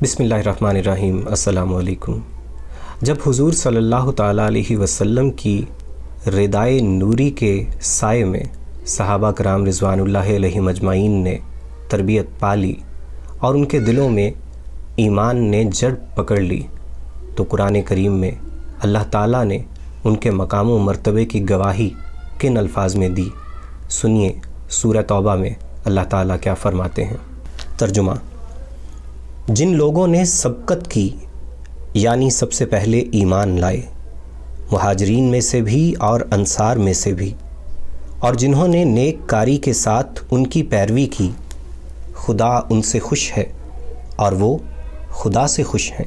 بسم اللہ الرحمن الرحیم۔ السلام علیکم۔ جب حضور صلی اللہ تعالیٰ علیہ وسلم کی ردائے نوری کے سائے میں صحابہ کرام رضوان اللہ علیہ مجمعین نے تربیت پالی اور ان کے دلوں میں ایمان نے جڑ پکڑ لی، تو قرآن کریم میں اللہ تعالیٰ نے ان کے مقام و مرتبے کی گواہی کن الفاظ میں دی؟ سنیے سورہ توبہ میں اللہ تعالیٰ کیا فرماتے ہیں۔ ترجمہ: جن لوگوں نے سبقت کی یعنی سب سے پہلے ایمان لائے، مہاجرین میں سے بھی اور انصار میں سے بھی، اور جنہوں نے نیک کاری کے ساتھ ان کی پیروی کی، خدا ان سے خوش ہے اور وہ خدا سے خوش ہیں،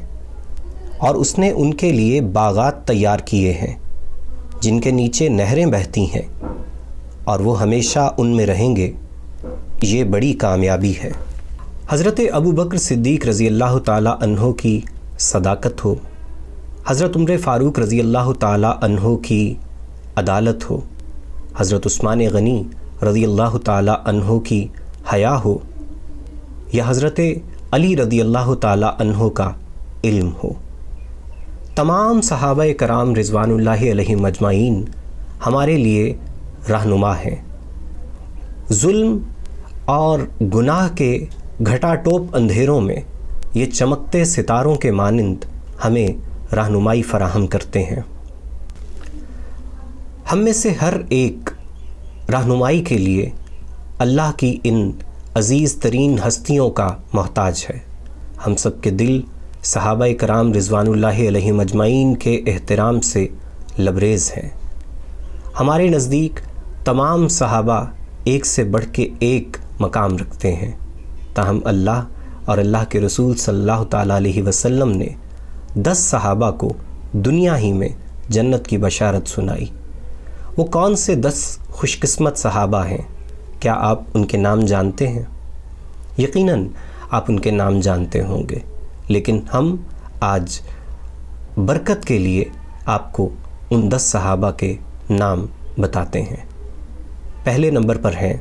اور اس نے ان کے لیے باغات تیار کیے ہیں جن کے نیچے نہریں بہتی ہیں، اور وہ ہمیشہ ان میں رہیں گے، یہ بڑی کامیابی ہے۔ حضرت ابو بکر صدیق رضی اللہ تعالیٰ عنہ کی صداقت ہو، حضرت عمر فاروق رضی اللہ تعالیٰ عنہ کی عدالت ہو، حضرت عثمان غنی رضی اللہ تعالیٰ عنہ کی حیا ہو، یا حضرت علی رضی اللہ تعالیٰ عنہ کا علم ہو، تمام صحابہ کرام رضوان اللہ علیہ مجمعین ہمارے لیے رہنما ہیں۔ ظلم اور گناہ کے گھٹا ٹوپ اندھیروں میں یہ چمکتے ستاروں کے مانند ہمیں رہنمائی فراہم کرتے ہیں۔ ہم میں سے ہر ایک رہنمائی کے لیے اللہ کی ان عزیز ترین ہستیوں کا محتاج ہے۔ ہم سب کے دل صحابہ کرام رضوان اللہ علیہ مجمعین کے احترام سے لبریز ہیں۔ ہمارے نزدیک تمام صحابہ ایک سے بڑھ کے ایک مقام رکھتے ہیں، تاہم اللہ اور اللہ کے رسول صلی اللہ تعالیٰ علیہ وسلم نے 10 صحابہ کو دنیا ہی میں جنت کی بشارت سنائی۔ وہ کون سے 10 خوش قسمت صحابہ ہیں؟ کیا آپ ان کے نام جانتے ہیں؟ یقیناً آپ ان کے نام جانتے ہوں گے، لیکن ہم آج برکت کے لیے آپ کو ان 10 صحابہ کے نام بتاتے ہیں۔ پہلے نمبر پر ہیں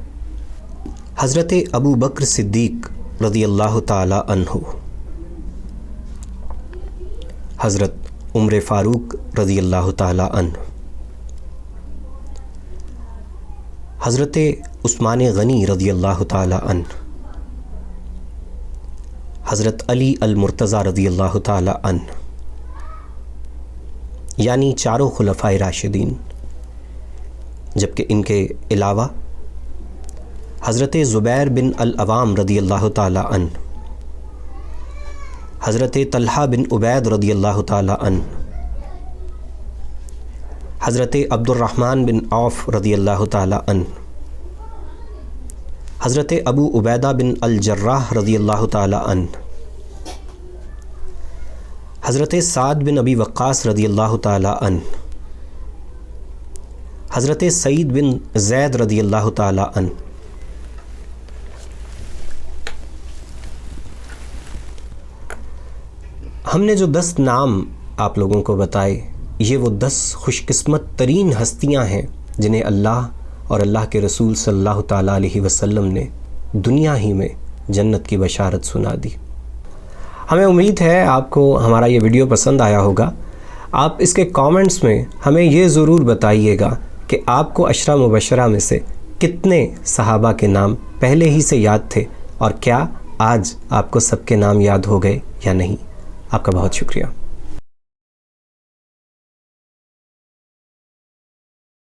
حضرت ابو بکر صدیق رضی اللہ تعالی عنہ، حضرت عمر فاروق رضی اللہ تعالی عنہ، حضرت عثمان غنی رضی اللہ تعالی عنہ، حضرت علی المرتضیٰ رضی اللہ تعالی عنہ، یعنی چاروں خلفائے راشدین، جبکہ ان کے علاوہ حضرت زبیر بن العوام رضی اللہ تعالی عنہ، حضرت طلحہ بن عبید رضی اللہ تعالی عنہ، حضرت عبد الرحمن بن عوف رضی اللہ تعالی عنہ، حضرت ابو عبیدہ بن الجراح رضی اللہ تعالی عنہ، حضرت سعد بن ابی وقاص رضی اللہ تعالی عنہ، حضرت سعید بن زید رضی اللہ تعالی عنہ، ہم نے جو 10 نام آپ لوگوں کو بتائے، یہ وہ 10 خوش قسمت ترین ہستیاں ہیں جنہیں اللہ اور اللہ کے رسول صلی اللہ تعالیٰ علیہ وسلم نے دنیا ہی میں جنت کی بشارت سنا دی۔ ہمیں امید ہے آپ کو ہمارا یہ ویڈیو پسند آیا ہوگا۔ آپ اس کے کامنٹس میں ہمیں یہ ضرور بتائیے گا کہ آپ کو عشرہ مبشرہ میں سے کتنے صحابہ کے نام پہلے ہی سے یاد تھے، اور کیا آج آپ کو سب کے نام یاد ہو گئے یا نہیں۔ آپ کا بہت شکریہ۔